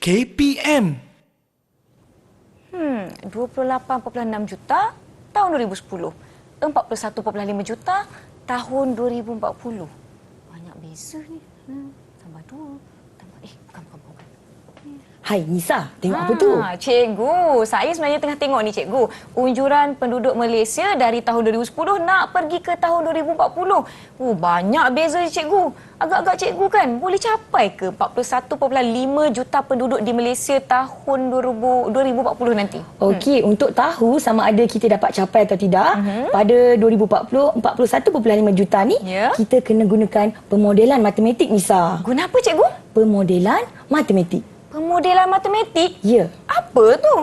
KPM. 28.6 juta tahun 2010. 41.5 juta tahun 2040. Banyak beza ni. Tambah 2. Tambah bukan. Hai Nisa, tengok apa tu? Cikgu, saya sebenarnya tengah tengok ni cikgu. Unjuran penduduk Malaysia dari tahun 2010 nak pergi ke tahun 2040. Banyak beza cikgu. Agak-agak cikgu kan boleh capai ke 41.5 juta penduduk di Malaysia tahun 2040 nanti? Okey, untuk tahu sama ada kita dapat capai atau tidak, pada 2040, 41.5 juta ni, kita kena gunakan pemodelan matematik Nisa. Guna apa cikgu? Pemodelan matematik. Pemodelan matematik? Ya. Apa tu?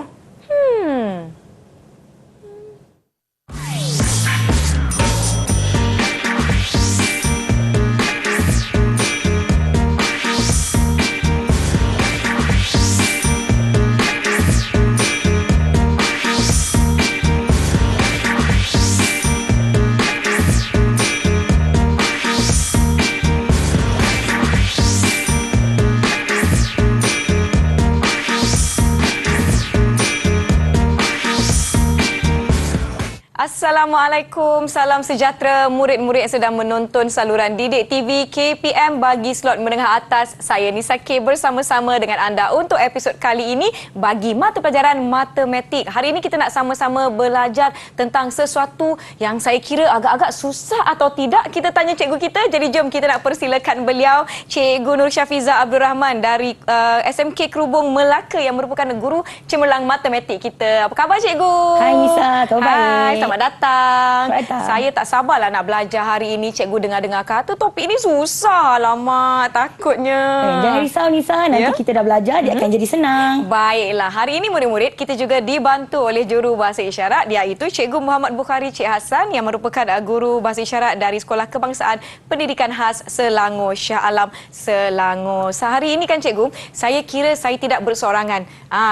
Assalamualaikum, salam sejahtera murid-murid yang sedang menonton saluran Didik TV KPM bagi slot menengah atas. Saya Nisa K bersama-sama dengan anda untuk episod kali ini bagi mata pelajaran matematik. Hari ini kita nak sama-sama belajar tentang sesuatu yang saya kira agak-agak susah atau tidak. Kita tanya cikgu kita, jadi jom kita nak persilakan beliau, Cikgu Nur Syafiza Abdul Rahman dari SMK Kerubung Melaka yang merupakan guru cemerlang matematik kita. Apa khabar cikgu? Hai Nisa, khabar baik. Hai, selamat datang. Selamat datang. Saya tak sabarlah nak belajar hari ini. Cikgu dengar-dengar kata topik ini susah. Alamak, takutnya. Jangan risau Nisa, nanti kita dah belajar, dia akan jadi senang. Baiklah, hari ini murid-murid kita juga dibantu oleh juru bahasa isyarat, iaitu Cikgu Muhammad Bukhari Cik Hassan yang merupakan guru bahasa isyarat dari Sekolah Kebangsaan Pendidikan Khas Selangor, Shah Alam, Selangor. Sehari ini kan cikgu, saya kira saya tidak bersorangan.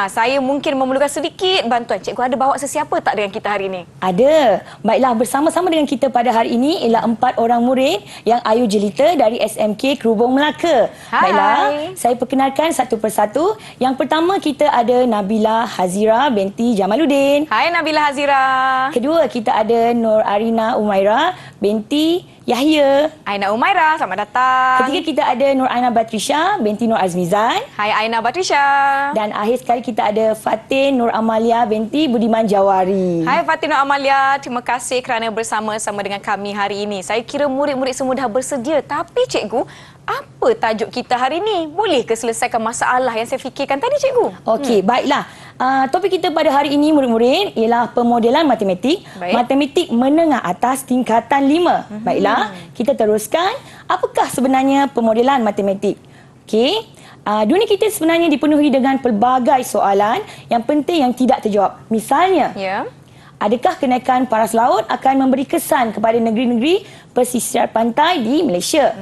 Saya mungkin memerlukan sedikit bantuan. Cikgu ada bawa sesiapa tak dengan kita hari ini? Ada. Baiklah, bersama-sama dengan kita pada hari ini ialah 4 orang murid yang ayu jelita dari SMK Kerubung Melaka. Hai. Baiklah, saya perkenalkan satu persatu. Yang pertama kita ada Nabila Hazira binti Jamaluddin. Hai Nabila Hazira. Kedua kita ada Nur Arina Umaira binti Yahya. Aina Umaira, selamat datang. Ketiga kita ada Nur Aina Batrisha binti Nur Azmizan. Hai Aina Batrisha. Dan akhir sekali kita ada Fatin Nur Amalia binti Budiman Jawari. Hai Fatin Nur Amalia, terima kasih kerana bersama-sama dengan kami hari ini. Saya kira murid-murid semua dah bersedia. Tapi cikgu, apa tajuk kita hari ini? Boleh ke selesaikan masalah yang saya fikirkan tadi cikgu? Okey, baiklah. Topik kita pada hari ini murid-murid ialah pemodelan matematik. Baik. Matematik menengah atas tingkatan 5. Baiklah, kita teruskan. Apakah sebenarnya pemodelan matematik? Okey. Dunia kita sebenarnya dipenuhi dengan pelbagai soalan yang penting yang tidak terjawab. Misalnya, adakah kenaikan paras laut akan memberi kesan kepada negeri-negeri pesisir pantai di Malaysia?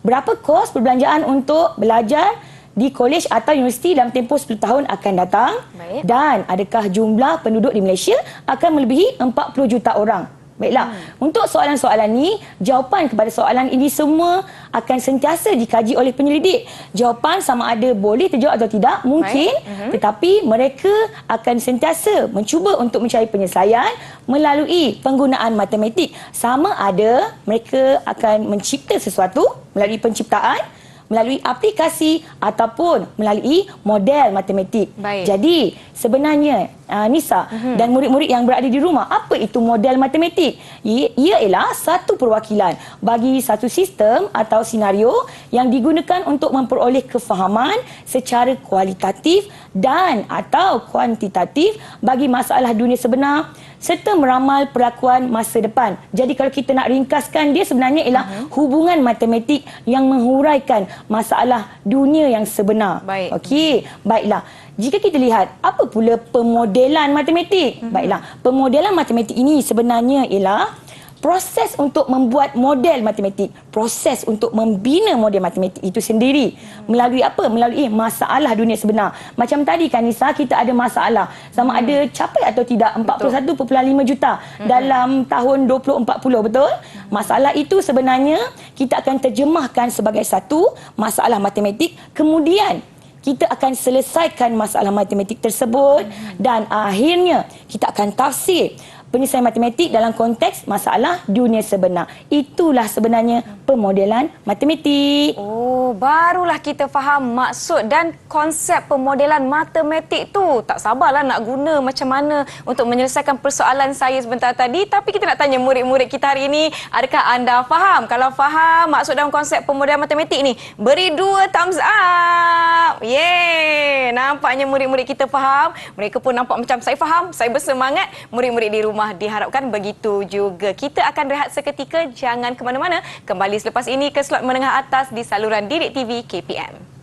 Berapa kos perbelanjaan untuk belajar di kolej atau universiti dalam tempoh 10 tahun akan datang? Baik. Dan adakah jumlah penduduk di Malaysia akan melebihi 40 juta orang? Baiklah, untuk soalan-soalan ni, jawapan kepada soalan ini semua akan sentiasa dikaji oleh penyelidik. Jawapan sama ada boleh terjawab atau tidak, mungkin. Tetapi mereka akan sentiasa mencuba untuk mencari penyelesaian melalui penggunaan matematik. Sama ada mereka akan mencipta sesuatu melalui penciptaan, melalui aplikasi ataupun melalui model matematik. Baik. Jadi, sebenarnya Nisa dan murid-murid yang berada di rumah, apa itu model matematik? Ia ialah satu perwakilan bagi satu sistem atau senario yang digunakan untuk memperoleh kefahaman secara kualitatif dan atau kuantitatif bagi masalah dunia sebenar serta meramal perlakuan masa depan. Jadi kalau kita nak ringkaskan, dia sebenarnya ialah hubungan matematik yang menghuraikan masalah dunia yang sebenar. Baik. Okey, baiklah. Jika kita lihat, apa pula pemodelan matematik? Baiklah, pemodelan matematik ini sebenarnya ialah proses untuk membuat model matematik, proses untuk membina model matematik itu sendiri. Melalui apa? Melalui masalah dunia sebenar. Macam tadi kan Nisa, kita ada masalah. Sama ada capai atau tidak 41.5 juta dalam tahun 2040, betul? Masalah itu sebenarnya kita akan terjemahkan sebagai satu masalah matematik. Kemudian kita akan selesaikan masalah matematik tersebut dan akhirnya kita akan tafsir penyelesaian matematik dalam konteks masalah dunia sebenar. Itulah sebenarnya pemodelan matematik. Oh, barulah kita faham maksud dan konsep pemodelan matematik tu. Tak sabarlah nak guna macam mana untuk menyelesaikan persoalan saya sebentar tadi. Tapi kita nak tanya murid-murid kita hari ini, adakah anda faham? Kalau faham maksud dan konsep pemodelan matematik ni, beri 2 thumbs up. Yeay! Nampaknya murid-murid kita faham. Mereka pun nampak macam saya faham, saya bersemangat. Murid-murid di rumah diharapkan begitu juga. Kita akan rehat seketika, jangan ke mana-mana. Kembali selepas ini ke slot menengah atas di saluran Didik TV KPM.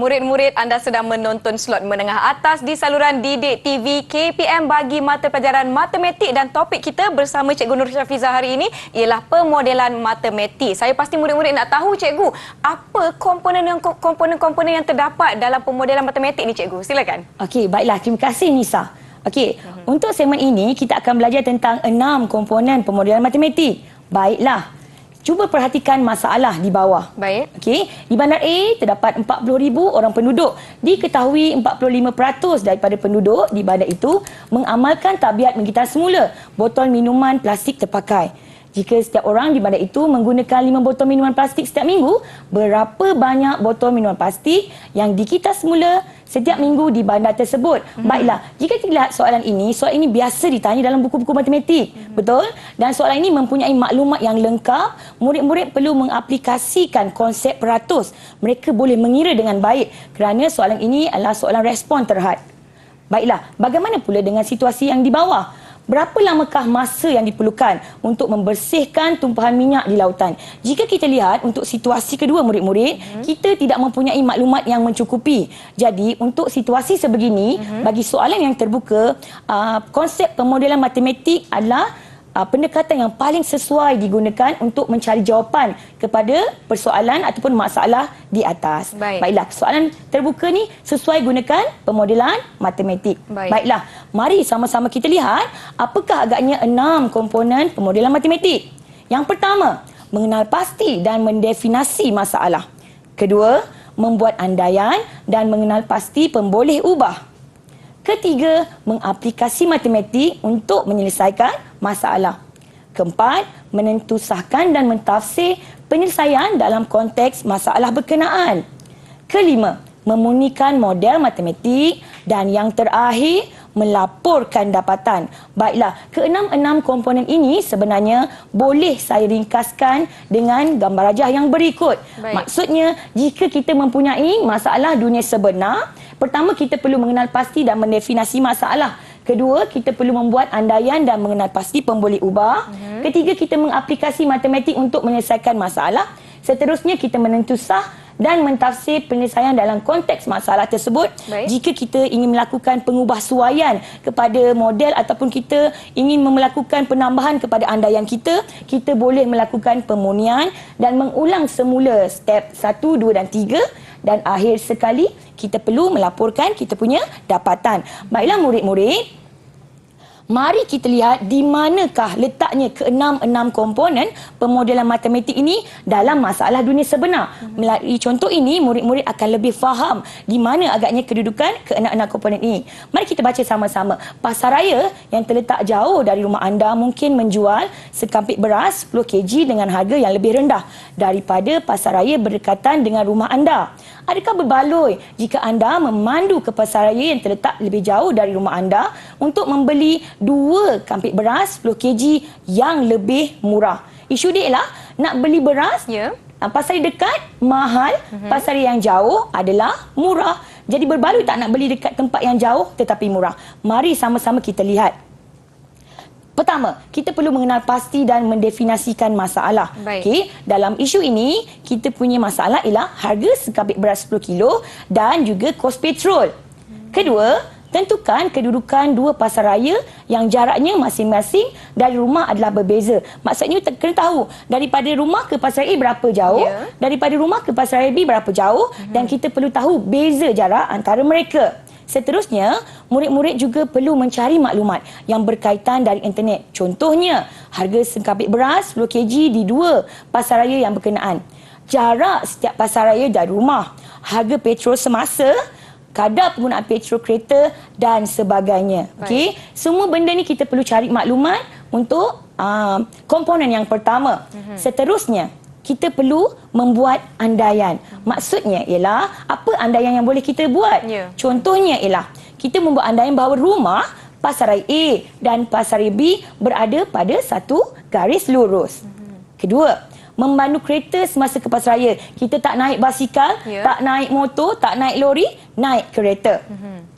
Murid-murid, anda sedang menonton slot menengah atas di saluran Didik TV KPM bagi mata pelajaran matematik, dan topik kita bersama Cikgu Nur Syafiza hari ini ialah pemodelan matematik. Saya pasti murid-murid nak tahu, Cikgu, apa komponen-komponen yang terdapat dalam pemodelan matematik ni, Cikgu? Silakan. Okey, baiklah. Terima kasih, Nisa. Okey, untuk segmen ini kita akan belajar tentang 6 komponen pemodelan matematik. Baiklah. Cuba perhatikan masalah di bawah. Baik. Okey, di bandar A terdapat 40,000 orang penduduk. Diketahui 45% daripada penduduk di bandar itu mengamalkan tabiat menggitar semula. Botol minuman plastik terpakai. Jika setiap orang di bandar itu menggunakan 5 botol minuman plastik setiap minggu, berapa banyak botol minuman plastik yang digitar semula setiap minggu di bandar tersebut? Baiklah, jika kita lihat soalan ini biasa ditanya dalam buku-buku matematik. Betul? Dan soalan ini mempunyai maklumat yang lengkap. Murid-murid perlu mengaplikasikan konsep peratus. Mereka boleh mengira dengan baik kerana soalan ini adalah soalan respon terhad. Baiklah, bagaimana pula dengan situasi yang di bawah? Berapa lamakah masa yang diperlukan untuk membersihkan tumpahan minyak di lautan? Jika kita lihat untuk situasi kedua, murid-murid, kita tidak mempunyai maklumat yang mencukupi. Jadi, untuk situasi sebegini, bagi soalan yang terbuka, konsep pemodelan matematik adalah pendekatan yang paling sesuai digunakan untuk mencari jawapan kepada persoalan ataupun masalah di atas. Baiklah, soalan terbuka ni sesuai gunakan pemodelan matematik. Baiklah, mari sama-sama kita lihat apakah agaknya 6 komponen pemodelan matematik. Yang pertama, mengenal pasti dan mendefinasi masalah. Kedua, membuat andaian dan mengenal pasti pemboleh ubah. Ketiga, mengaplikasi matematik untuk menyelesaikan masalah. Keempat, menentusahkan dan mentafsir penyelesaian dalam konteks masalah berkenaan. Kelima, memurnikan model matematik. Dan yang terakhir, melaporkan dapatan. Baiklah, ke-6 komponen ini sebenarnya boleh saya ringkaskan dengan gambar rajah yang berikut. Maksudnya, jika kita mempunyai masalah dunia sebenar, pertama, kita perlu mengenal pasti dan mendefinisi masalah. Kedua, kita perlu membuat andaian dan mengenal pasti pemboleh ubah. Ketiga, kita mengaplikasi matematik untuk menyelesaikan masalah. Seterusnya, kita menentusah dan mentafsir penyelesaian dalam konteks masalah tersebut. Jika kita ingin melakukan pengubahsuaian kepada model ataupun kita ingin melakukan penambahan kepada andaian kita, kita boleh melakukan pemurnian dan mengulang semula step 1, 2 dan 3. Dan akhir sekali, kita perlu melaporkan kita punya dapatan. Baiklah murid-murid, mari kita lihat di manakah letaknya ke-6 komponen pemodelan matematik ini dalam masalah dunia sebenar. Melalui contoh ini, murid-murid akan lebih faham di mana agaknya kedudukan ke-6 komponen ini. Mari kita baca sama-sama. Pasaraya yang terletak jauh dari rumah anda mungkin menjual sekampik beras 10 kg dengan harga yang lebih rendah daripada pasaraya berdekatan dengan rumah anda. Adakah berbaloi jika anda memandu ke pasaraya yang terletak lebih jauh dari rumah anda untuk membeli 2 kampik beras 10 kg yang lebih murah? Isu dia ialah nak beli beras, pasaraya dekat mahal, pasaraya yang jauh adalah murah. Jadi berbaloi tak nak beli dekat tempat yang jauh tetapi murah? Mari sama-sama kita lihat. Pertama, kita perlu mengenal pasti dan mendefinisikan masalah. Baik. Okey, dalam isu ini, kita punya masalah ialah harga sekapit beras 10 kilo dan juga kos petrol. Kedua, tentukan kedudukan dua pasaraya yang jaraknya masing-masing dari rumah adalah berbeza. Maksudnya kena tahu daripada rumah ke pasaraya A berapa jauh, Ya. daripada rumah ke pasaraya B berapa jauh dan kita perlu tahu beza jarak antara mereka. Seterusnya, murid-murid juga perlu mencari maklumat yang berkaitan dari internet. Contohnya, harga sekapit beras 10 kg di dua pasaraya yang berkenaan. Jarak setiap pasaraya dari rumah, harga petrol semasa, kadar penggunaan petrol kereta dan sebagainya. Okey, semua benda ni kita perlu cari maklumat untuk komponen yang pertama. Seterusnya, kita perlu membuat andaian. Maksudnya ialah apa andaian yang boleh kita buat? Ya. Contohnya ialah kita membuat andaian bahawa rumah pasaraya A dan pasaraya B berada pada satu garis lurus. Kedua, memandu kereta semasa ke pasaraya. Kita tak naik basikal, Ya. tak naik motor, tak naik lori, naik kereta.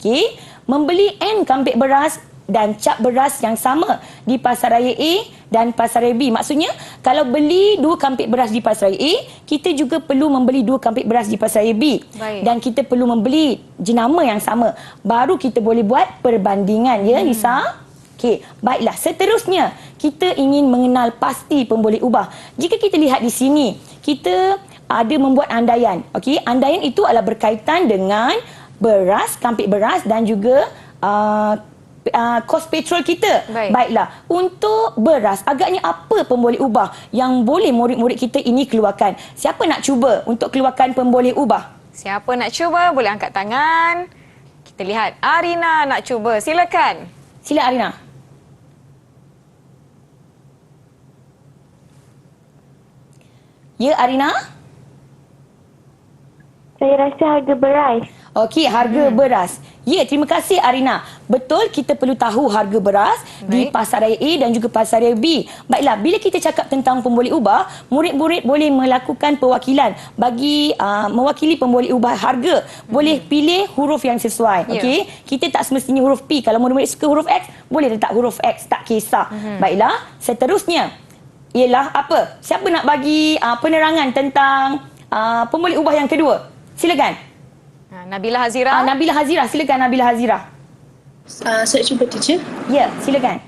Okey, membeli N kampit beras dan cap beras yang sama di pasaraya A dan pasaraya B. Maksudnya, kalau beli 2 kampit beras di pasaraya A, kita juga perlu membeli 2 kampit beras di pasaraya B. Baik. Dan kita perlu membeli jenama yang sama. Baru kita boleh buat perbandingan, ya, Nisa? Okey, baiklah. Seterusnya, kita ingin mengenal pasti pemboleh ubah. Jika kita lihat di sini, kita ada membuat andaian. Okey, andaian itu adalah berkaitan dengan beras, kampit beras dan juga kos petrol kita. Baik. Baiklah, untuk beras, agaknya apa pemboleh ubah yang boleh murid-murid kita ini keluarkan? Siapa nak cuba untuk keluarkan pemboleh ubah? Siapa nak cuba boleh angkat tangan. Kita lihat Arina nak cuba. Silakan. Sila Arina. Ya, Arina? Saya rasa harga beras. Okey, harga beras. Ya, terima kasih Arina. Betul, kita perlu tahu harga beras di Baik. pasaraya A dan juga pasaraya B. Baiklah, bila kita cakap tentang pemboleh ubah, murid-murid boleh melakukan perwakilan bagi mewakili pemboleh ubah harga. Boleh pilih huruf yang sesuai. Ya. Okey, kita tak semestinya huruf P. Kalau murid-murid suka huruf X, boleh letak huruf X, tak kisah. Baiklah, seterusnya ialah apa? Siapa nak bagi penerangan tentang pemboleh ubah yang kedua? Silakan. Nabila Hazira. Nabila Hazira, silakan Nabila Hazira. Saya cuba teacher. Ya, silakan.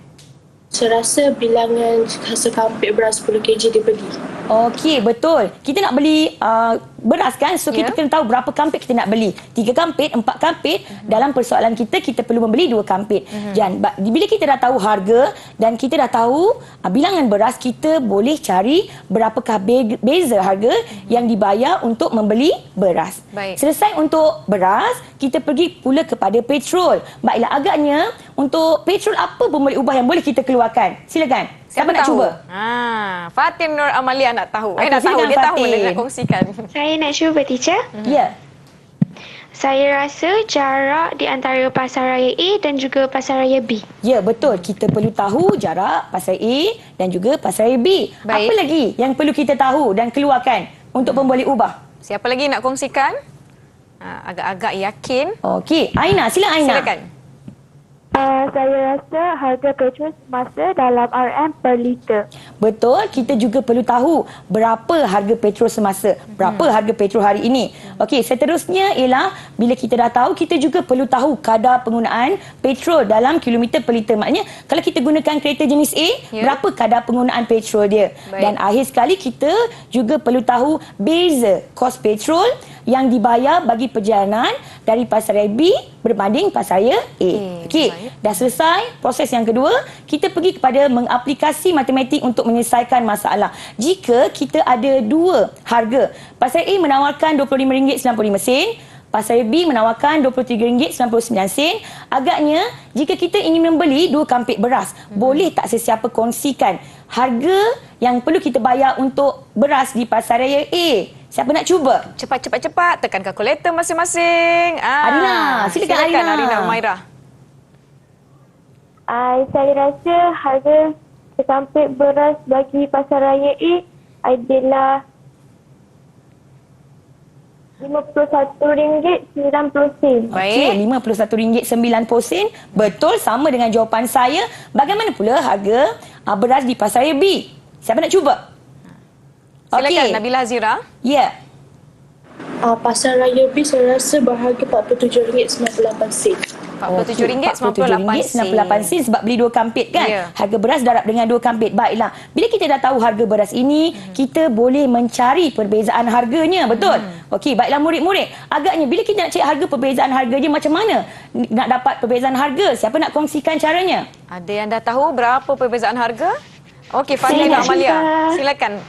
Saya rasa bilangan sekampit beras 10 kg dibeli. Okey, betul. Kita nak beli beras kan? So, kita Ya. kena tahu berapa kampit kita nak beli. 3 kampit, 4 kampit. Dalam persoalan kita perlu membeli 2 kampit. Dan bila kita dah tahu harga dan kita dah tahu bilangan beras, kita boleh cari berapakah beza harga yang dibayar untuk membeli beras. Baik. Selesai untuk beras, kita pergi pula kepada petrol. Baiklah, agaknya untuk petrol apa pemboleh ubah yang boleh kita keluarkan? Silakan. Siapa nak tahu? cuba? Fatin Nur Amalia nak tahu. Okey, Nak tahu. silakan, Dia tahu Fatin. dia nak kongsikan. Saya nak cuba, teacher. Ya. Saya rasa jarak di antara pasaraya A dan juga pasaraya B. Ya, betul. Kita perlu tahu jarak pasaraya A dan juga pasaraya B. Baik. Apa lagi yang perlu kita tahu dan keluarkan untuk pemboleh ubah? Siapa lagi nak kongsikan? Agak-agak yakin. Okey, Aina, sila Aina. Silakan. Saya rasa harga petrol semasa dalam RM per liter. Betul, kita juga perlu tahu berapa harga petrol semasa, berapa harga petrol hari ini. Okey, seterusnya ialah bila kita dah tahu, kita juga perlu tahu kadar penggunaan petrol dalam kilometer per liter. Maknanya, kalau kita gunakan kereta jenis A, Ya. berapa kadar penggunaan petrol dia. Baik. Dan akhir sekali, kita juga perlu tahu beza kos petrol yang dibayar bagi perjalanan dari pasaraya B berbanding pasaraya A. Okey, baik. dah selesai proses yang kedua, kita pergi kepada mengaplikasi matematik untuk menyelesaikan masalah. Jika kita ada 2 harga, pasaraya A menawarkan RM25.95, pasaraya B menawarkan RM23.99, agaknya jika kita ingin membeli 2 kampit beras, boleh tak sesiapa kongsikan harga yang perlu kita bayar untuk beras di pasaraya A? Siapa nak cuba? Cepat. Tekan kalkulator masing-masing. Arina, silakan Arina. Arina Umairah. Saya rasa harga sekampit beras bagi pasaraya A adalah RM51.90. Baik. Okey, RM51.90. Betul, sama dengan jawapan saya. Bagaimana pula harga beras di Pasaraya B? Siapa nak cuba? Silakan Nabila Hazira. Ya. Pasaraya B saya rasa berharga RM47.98. RM47.98 sebab beli 2 kampit kan. Ya. Harga beras darab dengan 2 kampit. Baiklah. Bila kita dah tahu harga beras ini, kita boleh mencari perbezaan harganya, betul? Okey, baiklah murid-murid. Agaknya bila kita nak cek harga perbezaan harganya, macam mana nak dapat perbezaan harga? Siapa nak kongsikan caranya? Ada yang dah tahu berapa perbezaan harga? Okey, Fadli dan Amalia. Silakan.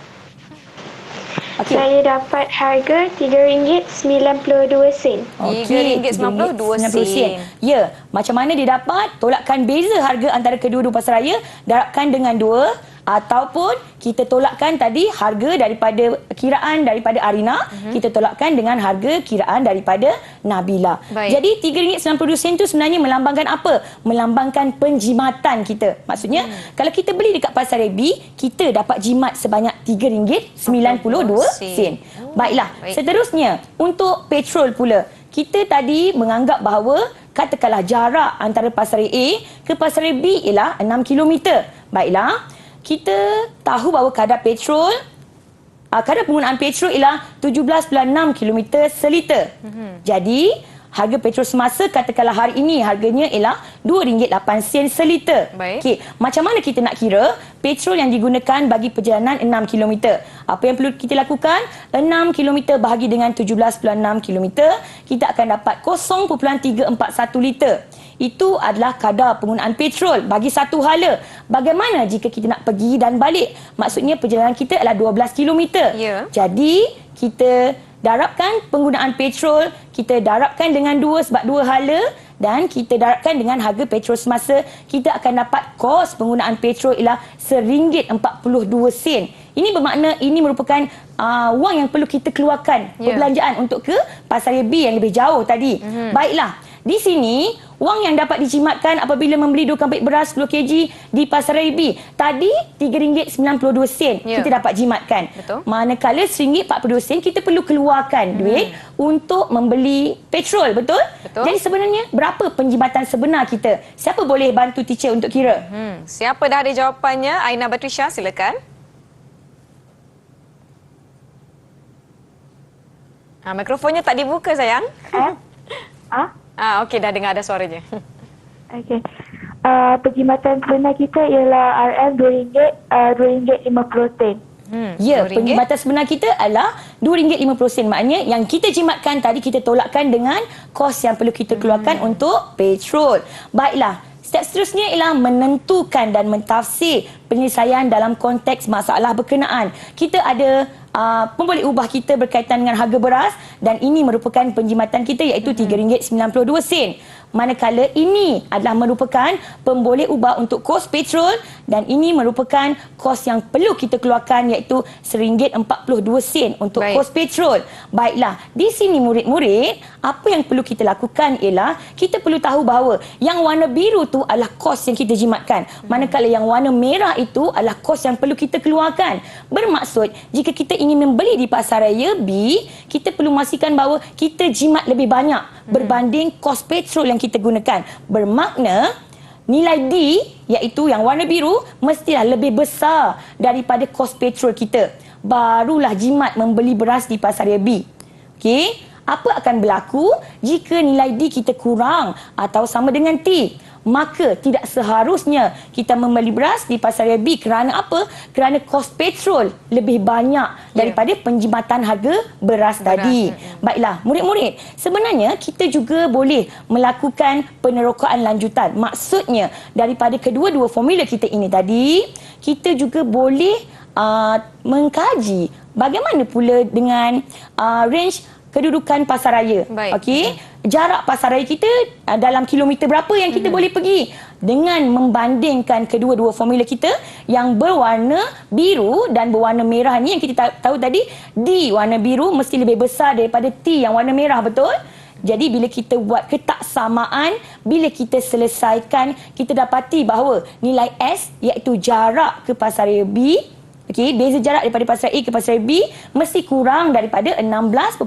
Okey. Saya dapat harga RM3.92. Okey, RM3.92. Ya, macam mana dia dapat? Tolakkan beza harga antara kedua-dua pasaraya, darabkan dengan 2 ataupun kita tolakkan tadi harga daripada kiraan daripada Arina, kita tolakkan dengan harga kiraan daripada Nabila. Baik. Jadi RM3.92 tu sebenarnya melambangkan apa? Melambangkan penjimatan kita. Maksudnya kalau kita beli dekat Pasaraya B, kita dapat jimat sebanyak RM3.92. Baiklah, Baik. seterusnya untuk petrol pula. Kita tadi menganggap bahawa katakanlah jarak antara Pasaraya A ke Pasaraya B ialah 6 km. Baiklah, kita tahu bahawa kadar penggunaan petrol ialah 17.6 km seliter. Jadi, harga petrol semasa katakanlah hari ini harganya ialah RM2.08 seliter. Baik. Okey, macam mana kita nak kira petrol yang digunakan bagi perjalanan 6 km? Apa yang perlu kita lakukan? 6 km bahagi dengan 17.6 km, kita akan dapat 0.341 liter. Itu adalah kadar penggunaan petrol bagi satu hala. Bagaimana jika kita nak pergi dan balik? Maksudnya perjalanan kita adalah 12 km. Ya. Jadi, kita darabkan penggunaan petrol, kita darabkan dengan 2 sebab 2 hala dan kita darabkan dengan harga petrol semasa, kita akan dapat kos penggunaan petrol ialah RM1.42. Ini bermakna ini merupakan wang yang perlu kita keluarkan perbelanjaan untuk ke Pasaraya B yang lebih jauh tadi. Baiklah, di sini wang yang dapat dijimatkan apabila membeli 2 kampit beras 10 kg di Pasaraya B. Tadi RM3.92 Ya. kita dapat jimatkan. Betul. Manakala RM1.42 kita perlu keluarkan duit untuk membeli petrol, betul? Betul. Jadi sebenarnya berapa penjimatan sebenar kita? Siapa boleh bantu teacher untuk kira? Siapa dah ada jawapannya? Aina Batrisha, silakan. Mikrofonnya tak dibuka, sayang. Okey, dah dengar ada suaranya. Okey. Perkhidmatan sebenar kita ialah RM2.50. Ya, RM2. penjimatan sebenar kita adalah RM2.50. Maknanya yang kita jimatkan tadi kita tolakkan dengan kos yang perlu kita keluarkan untuk petrol. Baiklah, step seterusnya ialah menentukan dan mentafsir penyelesaian dalam konteks masalah berkenaan. Kita ada pemboleh ubah kita berkaitan dengan harga beras dan ini merupakan penjimatan kita iaitu RM3.92. Manakala ini adalah merupakan pemboleh ubah untuk kos petrol dan ini merupakan kos yang perlu kita keluarkan iaitu RM1.42 untuk Baik. kos petrol. Baiklah, di sini murid-murid, apa yang perlu kita lakukan ialah kita perlu tahu bahawa yang warna biru tu adalah kos yang kita jimatkan. Manakala yang warna merah itu adalah kos yang perlu kita keluarkan. Bermaksud, jika kita ingin membeli di Pasaraya B, kita perlu memastikan bahawa kita jimat lebih banyak berbanding kos petrol yang kita gunakan. Bermakna nilai D iaitu yang warna biru mestilah lebih besar daripada kos petrol kita. Barulah jimat membeli beras di Pasaraya B. Okey, apa akan berlaku jika nilai D kita kurang atau sama dengan T? Maka tidak seharusnya kita membeli beras di Pasaraya B. Kerana apa? Kerana kos petrol lebih banyak daripada penjimatan harga beras tadi. Baiklah, murid-murid, sebenarnya kita juga boleh melakukan penerokaan lanjutan. Maksudnya, daripada kedua-dua formula kita ini tadi, kita juga boleh mengkaji bagaimana pula dengan range kedudukan pasaraya. Baik. Okey, jarak pasaraya kita dalam kilometer berapa yang kita boleh pergi dengan membandingkan kedua-dua formula kita yang berwarna biru dan berwarna merah ni yang kita tahu tadi D warna biru mesti lebih besar daripada T yang warna merah, betul? Jadi bila kita buat ketaksamaan, bila kita selesaikan, kita dapati bahawa nilai S iaitu jarak ke Pasaraya B Okey, beza jarak daripada Pasaraya A ke Pasaraya B mesti kurang daripada 16.6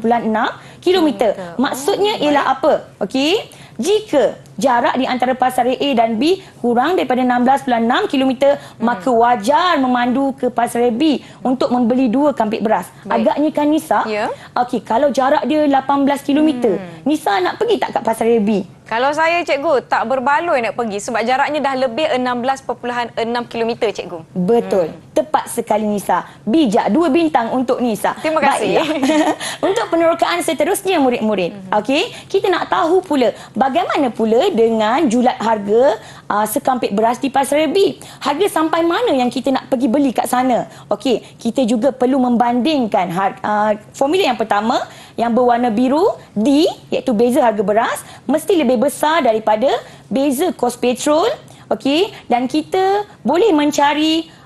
kilometer. Maksudnya ialah apa? Okey, jika jarak di antara Pasaraya A dan B kurang daripada 16.6 km, maka wajar memandu ke Pasaraya B untuk membeli 2 kampik beras. Agaknya kan Nisa? Ya. Okey, kalau jarak dia 18 km, Nisa nak pergi tak kat Pasaraya B? Kalau saya, cikgu, tak berbaloi nak pergi sebab jaraknya dah lebih 16.6 km, cikgu. Betul. Tepat sekali Nisa. Bijak, 2 bintang untuk Nisa. Terima kasih. Baiklah. Untuk penerokaan seterusnya murid-murid. Okey, kita nak tahu pula bagaimana pula dengan julat harga sekampik beras di Pasaraya B. Harga sampai mana yang kita nak pergi beli kat sana? Okey, kita juga perlu membandingkan formula yang pertama yang berwarna biru D, iaitu beza harga beras mesti lebih besar daripada beza kos petrol. Okey, dan kita boleh mencari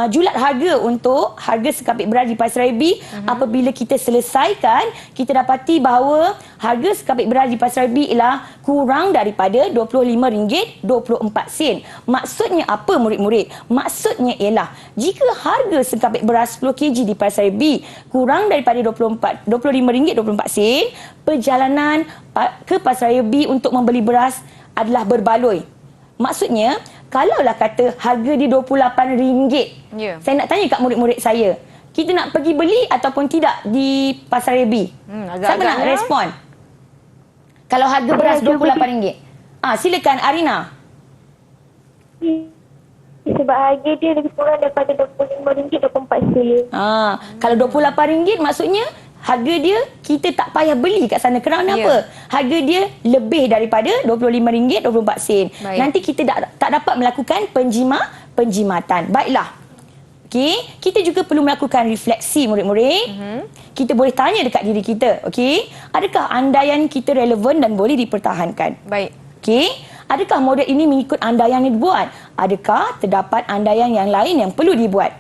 julat harga untuk harga sekampik beras di Pasaraya B. Apabila kita selesaikan, kita dapati bahawa harga sekampik beras di Pasaraya B ialah kurang daripada RM25.24. Maksudnya apa murid-murid? Maksudnya ialah jika harga sekampik beras 10 kg di Pasaraya B kurang daripada RM25.24, perjalanan ke Pasaraya B untuk membeli beras adalah berbaloi. Maksudnya, kalaulah kata harga dia RM28, Ya. saya nak tanya kat murid-murid saya, kita nak pergi beli ataupun tidak di Pasaraya B? Siapa nak respon? Kalau harga beras RM28. Silakan Arina. Sebab harga dia lebih kurang daripada RM25.24. Kalau RM28 maksudnya harga dia kita tak payah beli kat sana. Kerana apa? Harga dia lebih daripada RM25.24. Nanti kita tak dapat melakukan penjimatan. Baiklah. Okey, kita juga perlu melakukan refleksi murid-murid. Kita boleh tanya dekat diri kita, okey, adakah andaian kita relevan dan boleh dipertahankan? Baik. Okey, adakah model ini mengikut andaian yang dibuat? Adakah terdapat andaian yang lain yang perlu dibuat?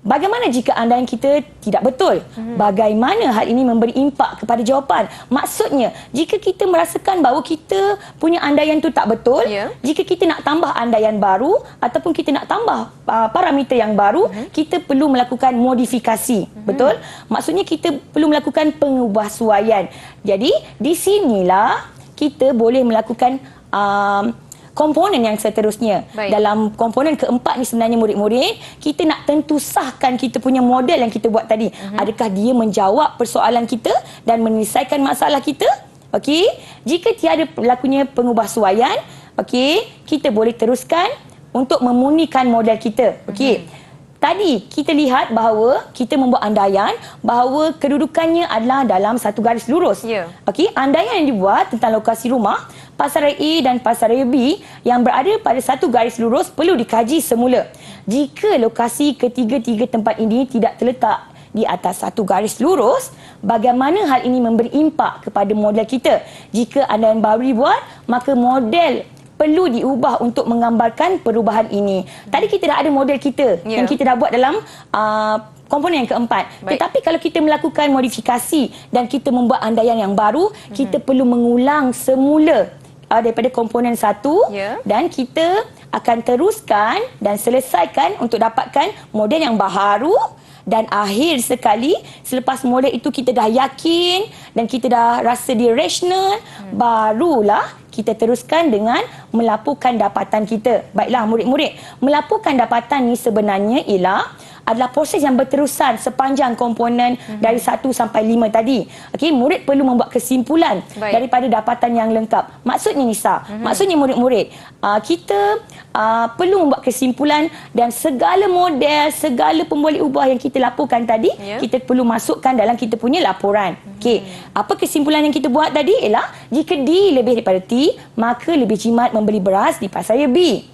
Bagaimana jika andaian kita tidak betul? Bagaimana hal ini memberi impak kepada jawapan? Maksudnya, jika kita merasakan bahawa kita punya andaian itu tak betul, jika kita nak tambah andaian baru ataupun kita nak tambah parameter yang baru, kita perlu melakukan modifikasi. Betul? Maksudnya kita perlu melakukan pengubahsuaian. Jadi, di sinilah kita boleh melakukan komponen yang seterusnya. Dalam komponen keempat ni sebenarnya murid-murid, kita nak tentu sahkan kita punya model yang kita buat tadi. Adakah dia menjawab persoalan kita dan menyelesaikan masalah kita? Okey, jika tiada berlakunya pengubahsuaian, okey, kita boleh teruskan untuk memunikan model kita. Okey. Tadi kita lihat bahawa kita membuat andaian bahawa kedudukannya adalah dalam satu garis lurus. Okey, andaian yang dibuat tentang lokasi rumah Pasaraya A dan Pasaraya B yang berada pada satu garis lurus perlu dikaji semula. Jika lokasi ketiga-tiga tempat ini tidak terletak di atas satu garis lurus, bagaimana hal ini memberi impak kepada model kita? Jika andaian baru dibuat, maka model perlu diubah untuk menggambarkan perubahan ini. Tadi kita dah ada model kita yang kita dah buat dalam komponen yang keempat. Tetapi kalau kita melakukan modifikasi dan kita membuat andaian yang baru, kita perlu mengulang semula daripada komponen satu dan kita akan teruskan dan selesaikan untuk dapatkan model yang baharu. Dan akhir sekali, selepas model itu kita dah yakin dan kita dah rasa dia rasional, barulah kita teruskan dengan melaporkan dapatan kita. Baiklah murid-murid, melaporkan dapatan ni sebenarnya adalah proses yang berterusan sepanjang komponen dari 1 sampai 5 tadi. Okey, murid perlu membuat kesimpulan daripada dapatan yang lengkap. Maksudnya Nisa, maksudnya murid-murid, kita perlu membuat kesimpulan dan segala model, segala pemboleh ubah yang kita laporkan tadi, kita perlu masukkan dalam kita punya laporan. Okey, apa kesimpulan yang kita buat tadi ialah jika D lebih daripada T, maka lebih jimat membeli beras di Pasaraya B.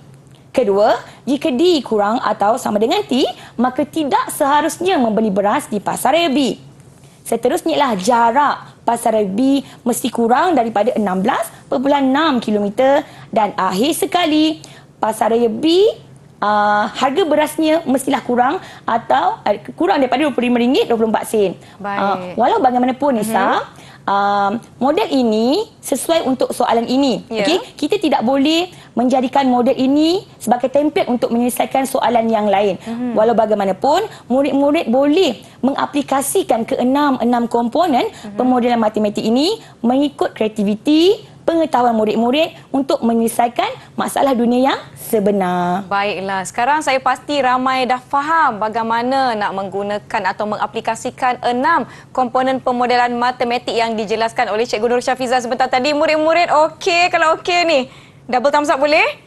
Kedua, jika D kurang atau sama dengan T, maka tidak seharusnya membeli beras di Pasaraya B. Seterusnya ialah jarak Pasaraya B mesti kurang daripada 16.6 km dan akhir sekali Pasaraya B harga berasnya mestilah kurang atau kurang daripada RM25.24. Walau bagaimanapun Nisa, model ini sesuai untuk soalan ini. Ya. Okey, kita tidak boleh menjadikan model ini sebagai template untuk menyelesaikan soalan yang lain. Walau bagaimanapun, murid-murid boleh mengaplikasikan ke enam komponen pemodelan matematik ini mengikut kreativiti, pengetahuan murid-murid untuk menyelesaikan masalah dunia yang sebenar. Baiklah, sekarang saya pasti ramai dah faham bagaimana nak menggunakan atau mengaplikasikan 6 komponen pemodelan matematik yang dijelaskan oleh Cikgu Nur Syafiza sebentar tadi. Murid-murid okey, kalau okey ni, double thumbs up boleh?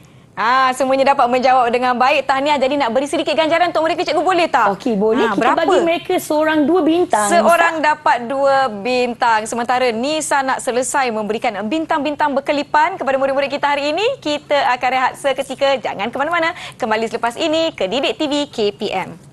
Semuanya dapat menjawab dengan baik. Tahniah. Jadi nak beri sedikit ganjaran untuk mereka, cikgu, boleh tak? Okey, boleh. Kita berapa? bagi mereka seorang 2 bintang. Seorang dapat 2 bintang. Sementara Nisa nak selesai memberikan bintang-bintang berkelipan kepada murid-murid kita hari ini. Kita akan rehat seketika. Jangan ke mana-mana. Kembali selepas ini ke Didik TV KPM.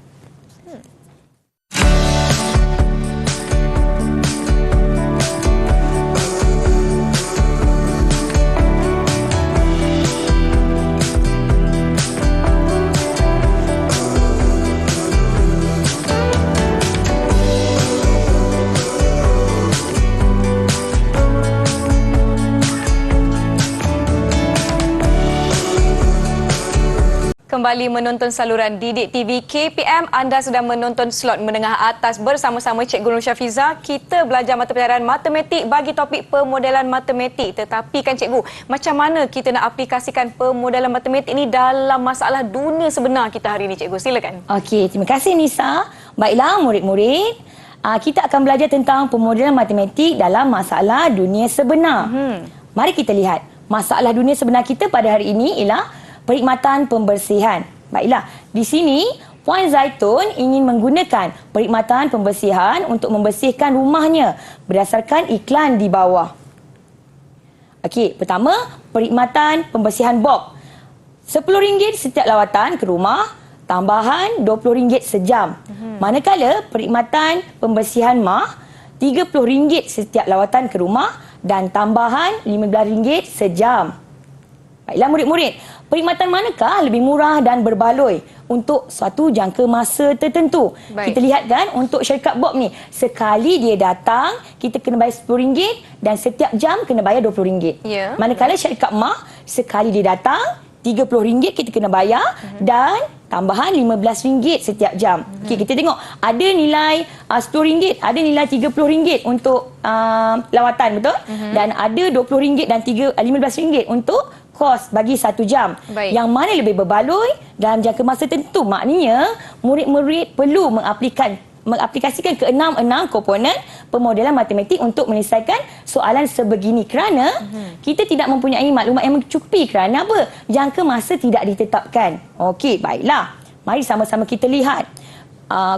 Kembali menonton saluran Didik TV KPM. Anda sedang menonton slot menengah atas bersama-sama Cikgu Nur Syafiza. Kita belajar mata pelajaran matematik bagi topik pemodelan matematik. Tetapi kan cikgu, macam mana kita nak aplikasikan pemodelan matematik ini dalam masalah dunia sebenar kita hari ini, cikgu? Silakan. Okey, terima kasih Nisa. Baiklah murid-murid, kita akan belajar tentang pemodelan matematik dalam masalah dunia sebenar. Mari kita lihat. Masalah dunia sebenar kita pada hari ini ialah perkhidmatan pembersihan. Baiklah, di sini Puan Zaitun ingin menggunakan perkhidmatan pembersihan untuk membersihkan rumahnya berdasarkan iklan di bawah. Okey, pertama, perkhidmatan pembersihan Bob. RM10 setiap lawatan ke rumah, tambahan RM20 sejam. Manakala perkhidmatan pembersihan Ma, RM30 setiap lawatan ke rumah dan tambahan RM15 sejam. Baiklah murid-murid, perkhidmatan manakah lebih murah dan berbaloi untuk suatu jangka masa tertentu? Baik. Kita lihat kan untuk syarikat Bob ni, sekali dia datang, kita kena bayar RM10 dan setiap jam kena bayar RM20. Ya. Manakala syarikat Ma, sekali dia datang, RM30 kita kena bayar dan tambahan RM15 setiap jam. Okey, kita tengok ada nilai RM10, ada nilai RM30 untuk lawatan, betul? Dan ada RM20 dan RM15 untuk kos bagi 1 jam. Baik. Yang mana lebih berbaloi dalam jangka masa tertentu? Maknanya murid-murid perlu mengaplikasikan ke enam komponen pemodelan matematik untuk menyelesaikan soalan sebegini kerana kita tidak mempunyai maklumat yang mencukupi kerana apa? Jangka masa tidak ditetapkan. Okey, baiklah. Mari sama-sama kita lihat.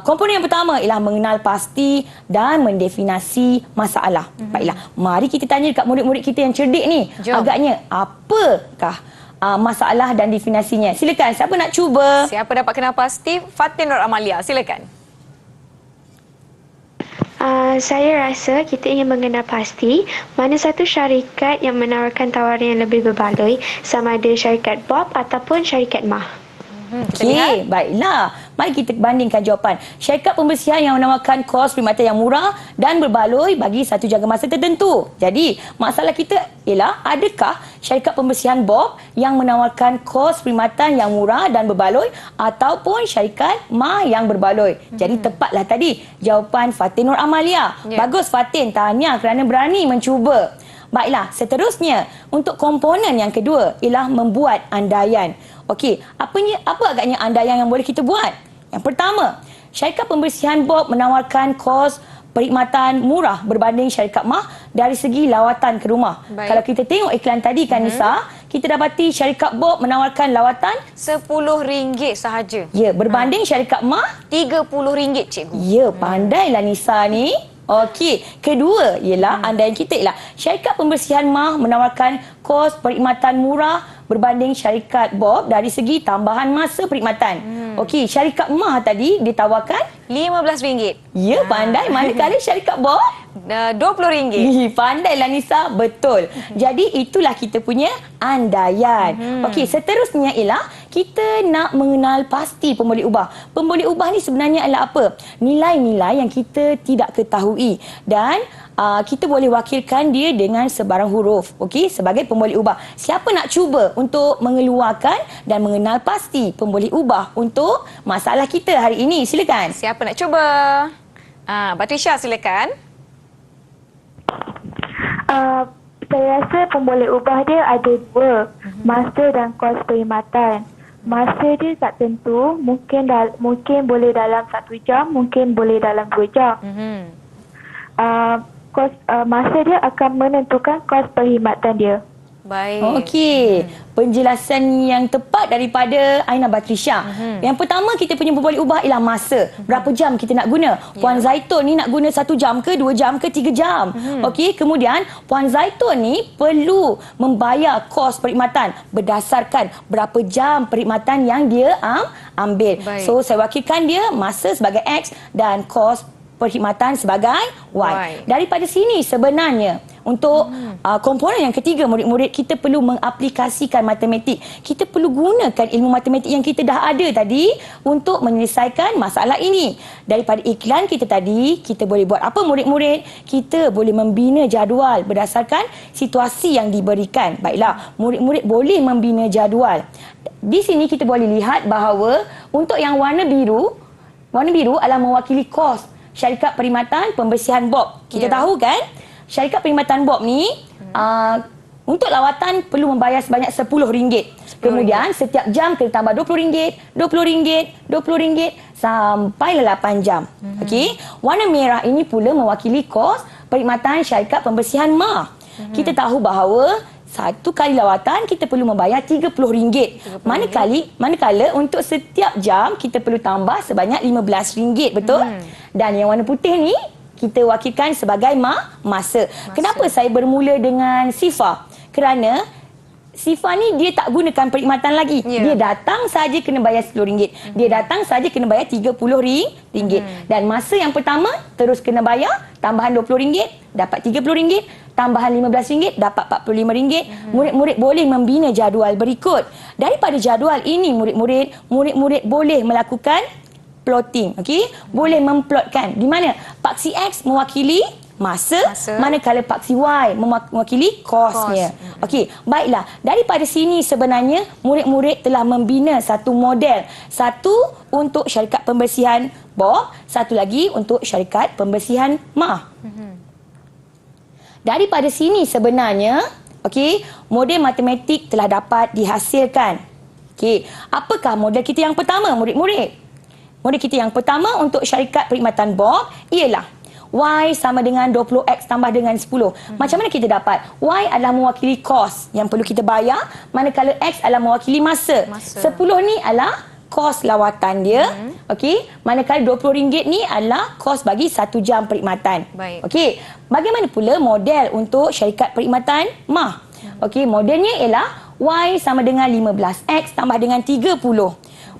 Komponen yang pertama ialah mengenal pasti dan mendefinisi masalah. Baiklah, mari kita tanya dekat murid-murid kita yang cerdik ni. Jom. Agaknya apakah masalah dan definisinya? Silakan, siapa nak cuba? Siapa dapat kenal pasti? Fatin Nur Amalia, silakan. Saya rasa kita ingin mengenal pasti mana satu syarikat yang menawarkan tawaran yang lebih berbaloi, sama ada syarikat Bob ataupun syarikat Ma. Okey, baiklah. Mari kita bandingkan jawapan. Syarikat pembersihan yang menawarkan kos perkhidmatan yang murah dan berbaloi bagi satu jangka masa tertentu. Jadi, masalah kita ialah adakah syarikat pembersihan Bob yang menawarkan kos perkhidmatan yang murah dan berbaloi ataupun syarikat Ma yang berbaloi. Jadi, tepatlah tadi jawapan Fatin Nur Amalia. Ya. Bagus Fatin, tahniah kerana berani mencuba. Baiklah, seterusnya untuk komponen yang kedua ialah membuat andaian. Okey, apa agaknya andaian yang boleh kita buat? Yang pertama, syarikat pembersihan Bob menawarkan kos perkhidmatan murah berbanding syarikat Ma dari segi lawatan ke rumah. Baik. Kalau kita tengok iklan tadi kan Nisa, kita dapati syarikat Bob menawarkan lawatan RM10 sahaja. ya, berbanding syarikat Ma RM30, cikgu. ya, pandailah Nisa ni. Okey, kedua ialah andaian kita ialah syarikat pembersihan Ma menawarkan kos perkhidmatan murah berbanding syarikat Bob dari segi tambahan masa perkhidmatan. Okey, syarikat Ma tadi ditawarkan RM15. Ya, pandai. Manakala syarikat Bob? RM20. Pandailah Nisa, betul. Jadi itulah kita punya andaian. Okey, seterusnya ialah kita nak mengenal pasti pemboleh ubah. Pemboleh ubah ni sebenarnya adalah apa? Nilai-nilai yang kita tidak ketahui dan kita boleh wakilkan dia dengan sebarang huruf. Okey, sebagai pemboleh ubah. Siapa nak cuba untuk mengeluarkan dan mengenal pasti pemboleh ubah untuk masalah kita hari ini? Silakan. Siapa nak cuba? Batrisha, silakan. Saya rasa pemboleh ubah dia ada dua, masa dan kos perkhidmatan. Masa dia tak tentu, mungkin boleh dalam 1 jam, mungkin boleh dalam 2 jam. Masa dia akan menentukan kos perkhidmatan dia. Baik. Okey, penjelasan yang tepat daripada Aina Batrisha. Yang pertama kita punya pemboleh ubah ialah masa. Berapa jam kita nak guna? Puan Zaitun ni nak guna 1 jam ke, 2 jam ke, 3 jam. Okey, kemudian Puan Zaitun ni perlu membayar kos perkhidmatan berdasarkan berapa jam perkhidmatan yang dia ambil. Baik. So saya wakilkan dia masa sebagai X dan kos perkhidmatan sebagai Y. Daripada sini sebenarnya untuk komponen yang ketiga, murid-murid kita perlu mengaplikasikan matematik. Kita perlu gunakan ilmu matematik yang kita dah ada tadi untuk menyelesaikan masalah ini. Daripada iklan kita tadi, kita boleh buat apa murid-murid? Kita boleh membina jadual berdasarkan situasi yang diberikan. Baiklah, murid-murid boleh membina jadual. Di sini kita boleh lihat bahawa untuk yang warna biru adalah mewakili kos syarikat perkhidmatan pembersihan Bob. Kita tahu kan, syarikat perkhidmatan Bob ni untuk lawatan perlu membayar sebanyak RM10. Kemudian setiap jam kena tambah RM20, RM20, RM20 sampailah 8 jam. Okey, warna merah ini pula mewakili kos perkhidmatan syarikat pembersihan MAH. Kita tahu bahawa satu kali lawatan kita perlu membayar RM30. Manakala untuk setiap jam kita perlu tambah sebanyak RM15, betul? Dan yang warna putih ni kita wakilkan sebagai masa. Kenapa saya bermula dengan Sifa? Kerana Sifa ni dia tak gunakan perkhidmatan lagi. Dia datang saja kena bayar RM10. Dia datang saja kena bayar RM30. Dan masa yang pertama terus kena bayar tambahan RM20 dapat RM30, tambahan RM15 dapat RM45. Murid-murid boleh membina jadual berikut. Daripada jadual ini murid-murid boleh melakukan plotting, okey? Boleh memplotkan di mana paksi X mewakili masa, manakala paksi Y mewakili kosnya. Okey, baiklah. Daripada sini sebenarnya murid-murid telah membina satu model. Satu untuk syarikat pembersihan Bob, satu lagi untuk syarikat pembersihan MAH. Daripada sini sebenarnya, okey, model matematik telah dapat dihasilkan. Okey, apakah model kita yang pertama murid-murid? Model kita yang pertama untuk syarikat perkhidmatan Bob ialah Y sama dengan 20X tambah dengan 10. Macam mana kita dapat? Y adalah mewakili kos yang perlu kita bayar, manakala X adalah mewakili masa. 10 ni adalah kos lawatan dia. Okey, manakala RM20 ni adalah kos bagi 1 jam perkhidmatan. Okey, bagaimana pula model untuk syarikat perkhidmatan MAH? Okey, modelnya ialah Y sama dengan 15X tambah dengan 30.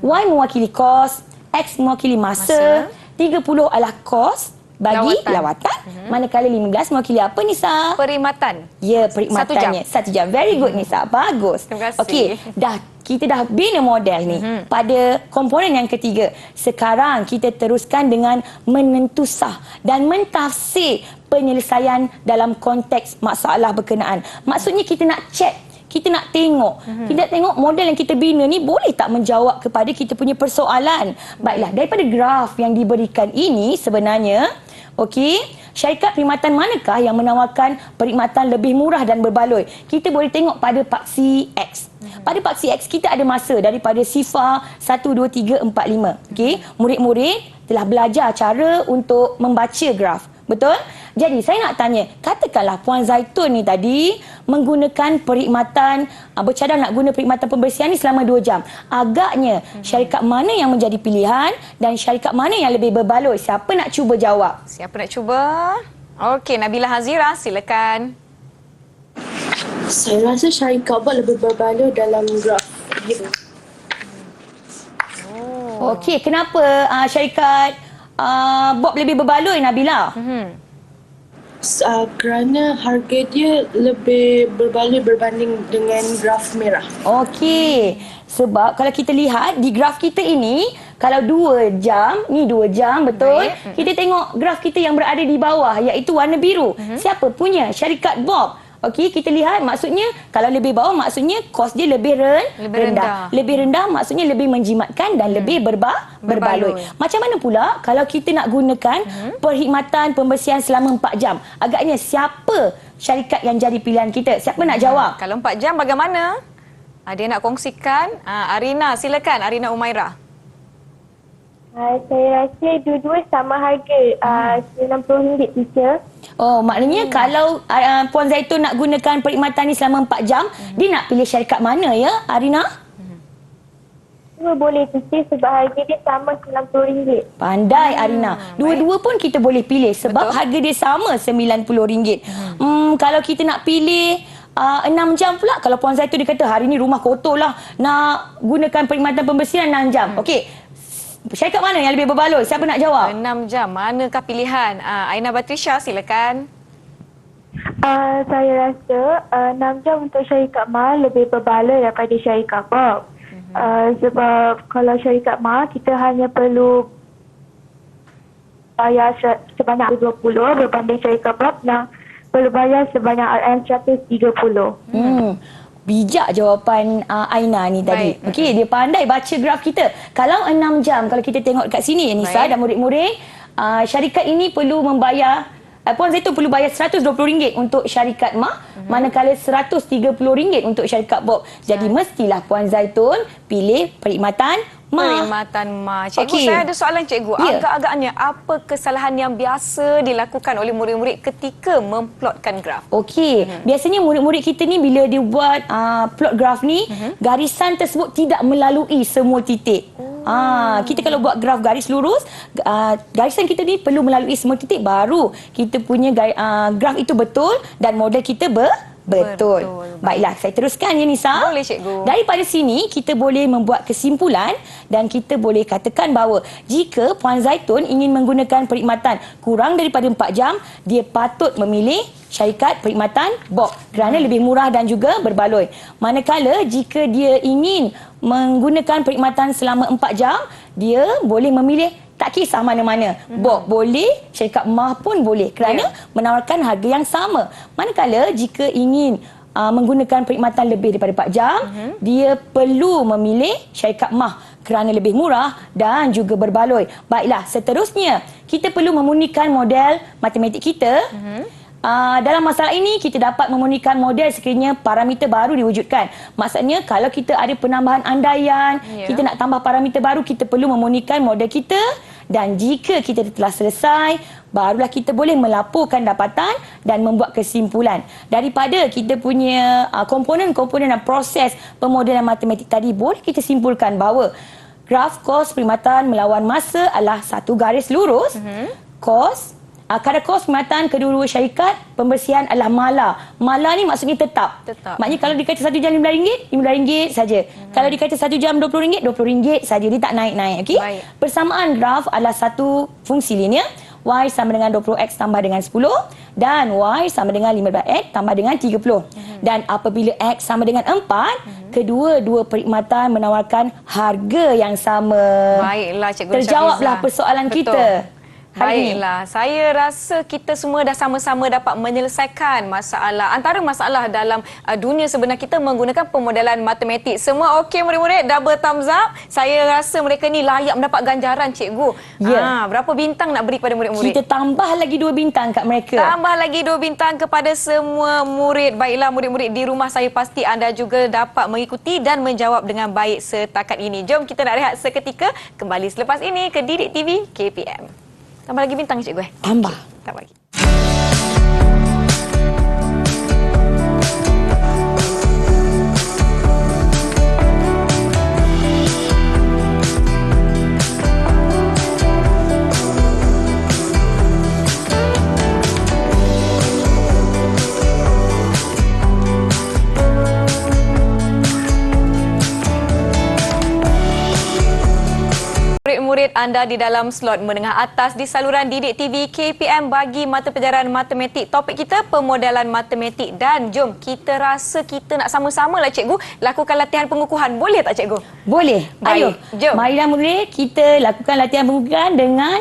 Y mewakili kos, X mewakili masa, 30 adalah kos bagi lawatan. Manakala 15 mewakili apa Nisa? Perkhidmatan. Ya, perkhidmatannya. 1 jam. Very good Nisa. Bagus. Terima kasih. Okey, kita dah bina model ni pada komponen yang ketiga. Sekarang kita teruskan dengan menentusah dan mentafsir penyelesaian dalam konteks masalah berkenaan. Maksudnya kita nak check, kita nak tengok. Kita nak tengok model yang kita bina ni boleh tak menjawab kepada kita punya persoalan. Baiklah, daripada graf yang diberikan ini sebenarnya, okey, syarikat perkhidmatan manakah yang menawarkan perkhidmatan lebih murah dan berbaloi? Kita boleh tengok pada paksi X. Pada paksi X kita ada masa daripada sifar 1, 2, 3, 4, 5. Okey, murid-murid telah belajar cara untuk membaca graf. Betul? Jadi saya nak tanya, katakanlah Puan Zaitun ni tadi menggunakan perkhidmatan, bercadang nak guna perkhidmatan pembersihan ni selama 2 jam. Agaknya syarikat mana yang menjadi pilihan dan syarikat mana yang lebih berbaloi? Siapa nak cuba jawab? Siapa nak cuba? Okey, Nabila Hazira, silakan. Saya rasa syarikat Bob lebih berbaloi dalam graf biru. Okey, kenapa syarikat Bob lebih berbaloi, Nabila? Kerana harga dia lebih berbaloi berbanding dengan graf merah. Okey. Sebab kalau kita lihat di graf kita ini, kalau 2 jam, ni 2 jam, betul? Baik. Kita tengok graf kita yang berada di bawah, iaitu warna biru. Siapa punya? Syarikat Bob. Okey, kita lihat maksudnya kalau lebih bawah maksudnya kos dia lebih rendah. Lebih rendah maksudnya lebih menjimatkan dan lebih berbaloi. Macam mana pula kalau kita nak gunakan perkhidmatan pembersihan selama 4 jam? Agaknya siapa syarikat yang jadi pilihan kita? Siapa nak jawab? Kalau 4 jam bagaimana? Ada yang nak kongsikan? Arina, silakan. Arina Umairah. Saya rasa dua-dua sama harga, RM90 teacher. Oh, maknanya kalau Puan Zaitun nak gunakan perkhidmatan ni selama 4 jam, dia nak pilih syarikat mana ya, Arina? Dua boleh teacher sebab harga dia sama RM90. Pandai Arina. Dua-dua pun kita boleh pilih sebab Betul. harga dia sama RM90. Kalau kita nak pilih 6 jam pula, kalau Puan Zaitun dia kata hari ni rumah kotor lah, nak gunakan perkhidmatan pembersihan 6 jam. Okey. Syarikat mana yang lebih berbaloi? Siapa nak jawab? 6 jam. Manakah pilihan? Aina Batrisha, silakan. Saya rasa 6 jam untuk syarikat MA lebih berbaloi daripada syarikat Bob. Sebab kalau syarikat MA, kita hanya perlu bayar sebanyak 20 berbanding syarikat Bob yang perlu bayar sebanyak RM130. Bijak jawapan Aina ni tadi. Baik. Okey, dia pandai baca graf kita. Kalau 6 jam, kalau kita tengok dekat sini Nisa dan murid-murid, syarikat ini perlu membayar, Puan Zaitun perlu bayar RM120 untuk syarikat MA, manakala RM130 untuk syarikat Bob. Jadi mestilah Puan Zaitun pilih perkhidmatan MA. Perkhidmatan MA. Cikgu, Okey. saya ada soalan cikgu. Ya. Agak-agaknya apa kesalahan yang biasa dilakukan oleh murid-murid ketika memplotkan graf? Okey, biasanya murid-murid kita ni bila dia buat plot graf ni, garisan tersebut tidak melalui semua titik. Kita kalau buat graf garis lurus, garisan kita ni perlu melalui semua titik baru kita punya graf itu betul dan model kita betul. Baiklah, saya teruskan ya Nisa. Boleh, cikgu. Daripada sini kita boleh membuat kesimpulan dan kita boleh katakan bahawa jika Puan Zaitun ingin menggunakan perkhidmatan kurang daripada 4 jam, dia patut memilih syarikat perkhidmatan Bob kerana lebih murah dan juga berbaloi. Manakala jika dia ingin menggunakan perkhidmatan selama 4 jam, dia boleh memilih tak kisah mana-mana. Bob boleh, syarikat MA pun boleh kerana menawarkan harga yang sama. Manakala jika ingin menggunakan perkhidmatan lebih daripada 4 jam, dia perlu memilih syarikat MA kerana lebih murah dan juga berbaloi. Baiklah, seterusnya kita perlu memunikan model matematik kita. Dalam masalah ini, kita dapat memunikan model sekiranya parameter baru diwujudkan. Maksudnya, kalau kita ada penambahan andaian, kita nak tambah parameter baru, kita perlu memunikan model kita. Dan jika kita telah selesai, barulah kita boleh melaporkan dapatan dan membuat kesimpulan. Daripada kita punya komponen-komponen dan proses pemodelan matematik tadi, boleh kita simpulkan bahawa graf kos perkhidmatan melawan masa adalah satu garis lurus. Kadar kos perkhidmatan kedua-dua syarikat pembersihan adalah mala. Mala ni maksudnya tetap. Maknanya kalau dikata 1 jam RM15, RM15 saja. Kalau dikata 1 jam RM20, RM20 saja. Dia tak naik-naik. Okay? Persamaan graf adalah satu fungsi linear. Y sama dengan 20X tambah dengan 10 dan Y sama dengan 15X tambah dengan 30. Dan apabila X sama dengan 4, kedua-dua perkhidmatan menawarkan harga yang sama. Baiklah, Cikgu Terjawablah Syafizah. persoalan Betul. kita. Baiklah, saya rasa kita semua dah sama-sama dapat menyelesaikan antara masalah dalam dunia sebenar kita menggunakan pemodelan matematik. Semua okey murid-murid, double thumbs up. Saya rasa mereka ni layak mendapat ganjaran cikgu. Berapa bintang nak beri kepada murid-murid? Kita tambah lagi 2 bintang kat mereka. Tambah lagi 2 bintang kepada semua murid. Baiklah murid-murid di rumah, saya pasti anda juga dapat mengikuti dan menjawab dengan baik setakat ini. Jom kita nak rehat seketika. Kembali selepas ini ke Didik TV KPM. Tambah lagi bintang cikgu Tambah. Okay, tambah lagi. murid anda di dalam slot menengah atas di saluran didik TV KPM bagi mata pelajaran matematik. Topik kita pemodelan matematik dan jom kita rasa kita nak sama-sama lah cikgu lakukan latihan pengukuhan. Boleh tak cikgu? Boleh. Ayo, Baik, jom. marilah murid kita lakukan latihan pengukuhan dengan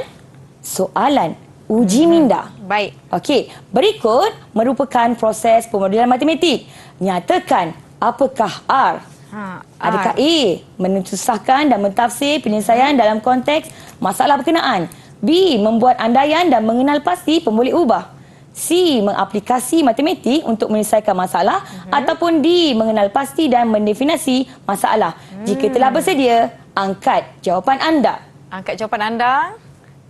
soalan uji minda. Baik. Okey, berikut merupakan proses pemodelan matematik. Nyatakan apakah R. Adakah A. Mensusahkan dan mentafsir penyelesaian dalam konteks masalah berkenaan. B. Membuat andaian dan mengenal pasti pemboleh ubah. C. Mengaplikasi matematik untuk menyelesaikan masalah. Ataupun D. Mengenal pasti dan mendefinisi masalah. Jika telah bersedia, angkat jawapan anda. Angkat jawapan anda.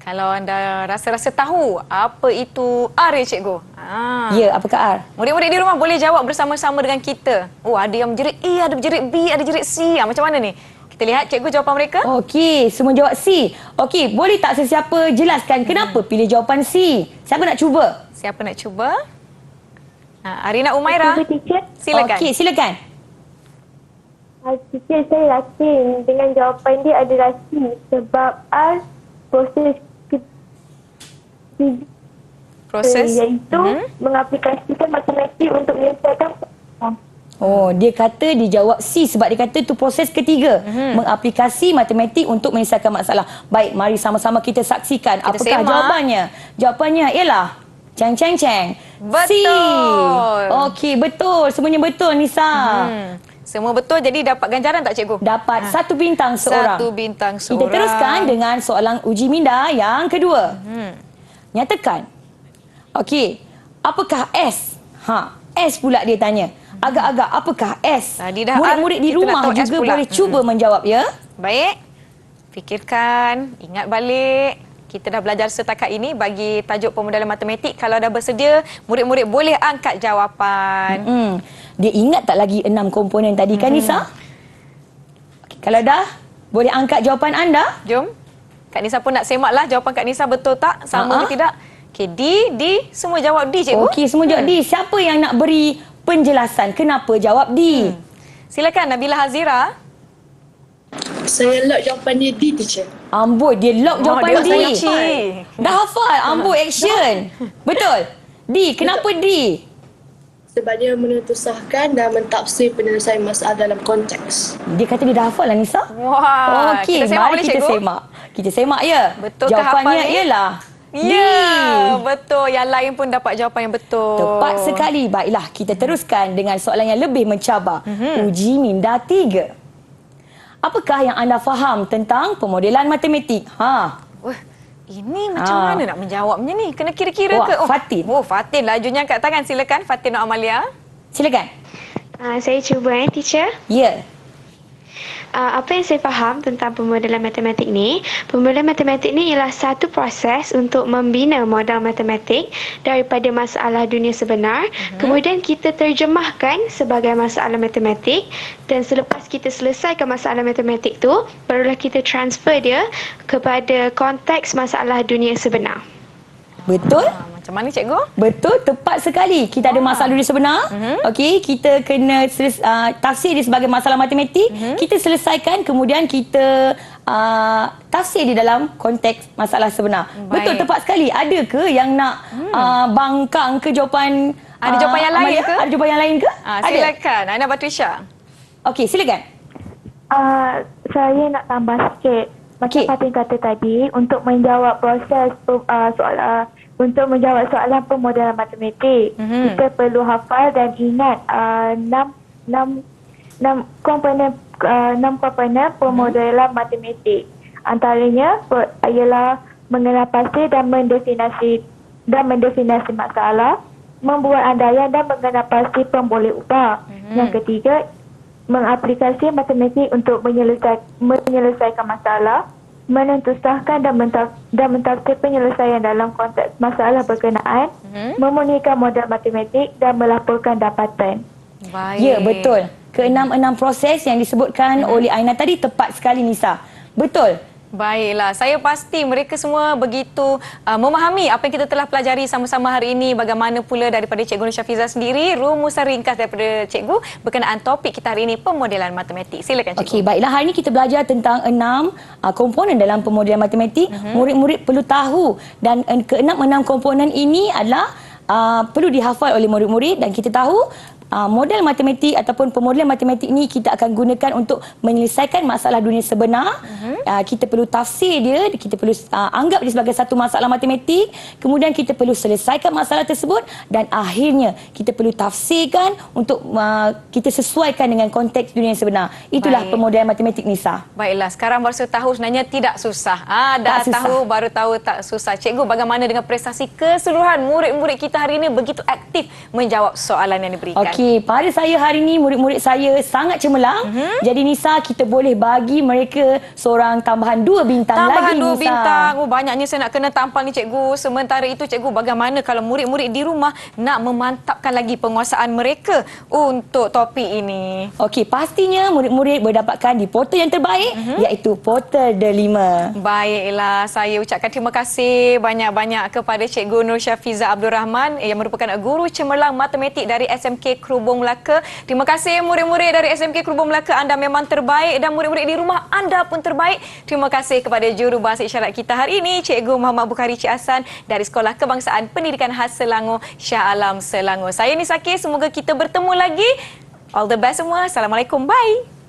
Kalau anda rasa-rasa tahu apa itu R ya cikgu? Ya, apakah R? Murid-murid di rumah boleh jawab bersama-sama dengan kita. Oh, ada yang berjerit A, ada berjerit B, ada berjerit C. Macam mana ni? Kita lihat cikgu jawapan mereka. Okey, semua jawab C. Okey, boleh tak sesiapa jelaskan kenapa pilih jawapan C? Siapa nak cuba? Siapa nak cuba? Arina Umaira. Cuba, teacher. Silakan. Okey, silakan. Teacher, saya yakin dengan jawapan dia adalah C. Sebab R proses Proses. iaitu mengaplikasikan matematik untuk menyelesaikan Oh, dia kata dia jawab C sebab dia kata itu proses ketiga. Mengaplikasi matematik untuk menyelesaikan masalah. Baik, mari sama-sama kita saksikan apakah semak. jawapannya. Jawapannya ialah ceng. Betul. C. Okey, betul. Semuanya betul, Nisa. Semua betul, jadi dapat ganjaran tak cikgu? Dapat 1 bintang seorang. 1 bintang Kita seorang. teruskan dengan soalan uji minda yang kedua. Nyatakan. Okey, apakah S? S pula dia tanya. Agak-agak apakah S? Tadi dah Murid-murid di kita nak rumah tahu S juga pula. boleh cuba menjawab ya. Baik. Fikirkan, ingat balik. Kita dah belajar setakat ini bagi tajuk pemodelan matematik. Kalau dah bersedia, murid-murid boleh angkat jawapan. Dia ingat tak lagi 6 komponen tadi kan Nisa? Okay, kalau dah, boleh angkat jawapan anda? Jom. Kak Nisa pun nak semaklah jawapan Kak Nisa betul tak? Sama ke tidak? Okey, D, semua jawab D cikgu. Okey, semua jawab D. Siapa yang nak beri penjelasan kenapa jawab D? Silakan Nabila Hazira. Saya lock jawapan dia D, teacher. Amboi, dia lock jawapan dia D. kunci. Dah hafal, amboi action. Betul. D, kenapa D? Sebab dia menentusahkan dan mentafsir penyelesaian masalah dalam konteks. Dia kata dia dah hafal lah Nisa. Wah, Okey, kita semak mari boleh kita cikgu? semak. Kita semak ya. Betul ke jawapannya hafal ni? ialah D. Ya, betul. Yang lain pun dapat jawapan yang betul. Tepat sekali. Baiklah, kita teruskan dengan soalan yang lebih mencabar. Uji minda 3. Apakah yang anda faham tentang pemodelan matematik? Ini macam mana nak menjawabnya ni? Kena kira-kira Wah, ke? Fatin. Fatin lajunya angkat tangan. Silakan Fatin Amalia. Silakan. Saya cuba teacher. Ya. Apa yang saya faham tentang pemodelan matematik ni, pemodelan matematik ni ialah satu proses untuk membina model matematik daripada masalah dunia sebenar, kemudian kita terjemahkan sebagai masalah matematik, dan selepas kita selesaikan masalah matematik tu, barulah kita transfer dia kepada konteks masalah dunia sebenar. Betul? Macam mana cikgu? Betul, tepat sekali. Kita ada masalah dunia sebenar. Okey, kita kena tafsir dia sebagai masalah matematik. Kita selesaikan, kemudian kita tafsir di dalam konteks masalah sebenar. Baik. Betul, tepat sekali. Ada ke yang nak bangkang ke jawapan Ada jawapan yang lain Amalia? ke? Ada jawapan yang lain ke? Silakan. Ana Batrisha. Okey, silakan. Saya nak tambah sikit. Macam Okey. Fatin kata tadi, untuk menjawab proses untuk menjawab soalan pemodelan matematik, kita perlu hafal dan ingat 6 komponen pemodelan matematik. Antaranya ialah mengenal pasti dan mendefinisi masalah, membuat andaian dan mengenal pasti pemboleh ubah. Yang ketiga, mengaplikasi matematik untuk menyelesaikan masalah, menentusahkan dan mentafsir penyelesaian dalam konteks masalah berkenaan, memunikan model matematik dan melaporkan dapatan. Baik. Ya, betul. Ke-6 proses yang disebutkan oleh Aina tadi tepat sekali Nisa. Betul. Baiklah, saya pasti mereka semua begitu memahami apa yang kita telah pelajari sama-sama hari ini. Bagaimana pula daripada Cikgu Nur Syafiza sendiri, rumusan ringkas daripada Cikgu berkenaan topik kita hari ini, pemodelan matematik. Silakan Cikgu. Okey, baiklah. Hari ini kita belajar tentang 6 komponen dalam pemodelan matematik. Murid-murid perlu tahu dan keenam 6 komponen ini adalah perlu dihafal oleh murid-murid dan kita tahu model matematik ataupun pemodelan matematik ni kita akan gunakan untuk menyelesaikan masalah dunia sebenar. Kita perlu tafsir dia, kita perlu anggap dia sebagai satu masalah matematik, kemudian kita perlu selesaikan masalah tersebut dan akhirnya kita perlu tafsirkan untuk kita sesuaikan dengan konteks dunia sebenar. Itulah pemodelan matematik, Nisa. Baiklah, sekarang baru tahu sebenarnya tidak susah. Dah Tak susah. tahu, baru tahu tak susah. Cikgu, bagaimana dengan prestasi keseluruhan murid-murid kita hari ini begitu aktif menjawab soalan yang diberikan? Okey, pada saya hari ini murid-murid saya sangat cemerlang. Jadi Nisa, kita boleh bagi mereka seorang tambahan 2 bintang Tambahan lagi, 2 Nisa. bintang. Banyaknya saya nak kena tampal ni Cikgu. Sementara itu Cikgu, bagaimana kalau murid-murid di rumah nak memantapkan lagi penguasaan mereka untuk topik ini? Okey, pastinya murid-murid berdapatkan di portal yang terbaik iaitu portal Delima. Baiklah, saya ucapkan terima kasih banyak-banyak kepada Cikgu Nur Syafiza Abdul Rahman yang merupakan guru cemerlang matematik dari SMK Kerubung Melaka. Terima kasih murid-murid dari SMK Kerubung Melaka, anda memang terbaik dan murid-murid di rumah anda pun terbaik. Terima kasih kepada jurubahasa isyarat kita hari ini, Cikgu Muhammad Bukhari Cik Hasan dari Sekolah Kebangsaan Pendidikan Khas Selangor, Shah Alam Selangor. Saya Nisa K, semoga kita bertemu lagi. All the best semua. Assalamualaikum. Bye.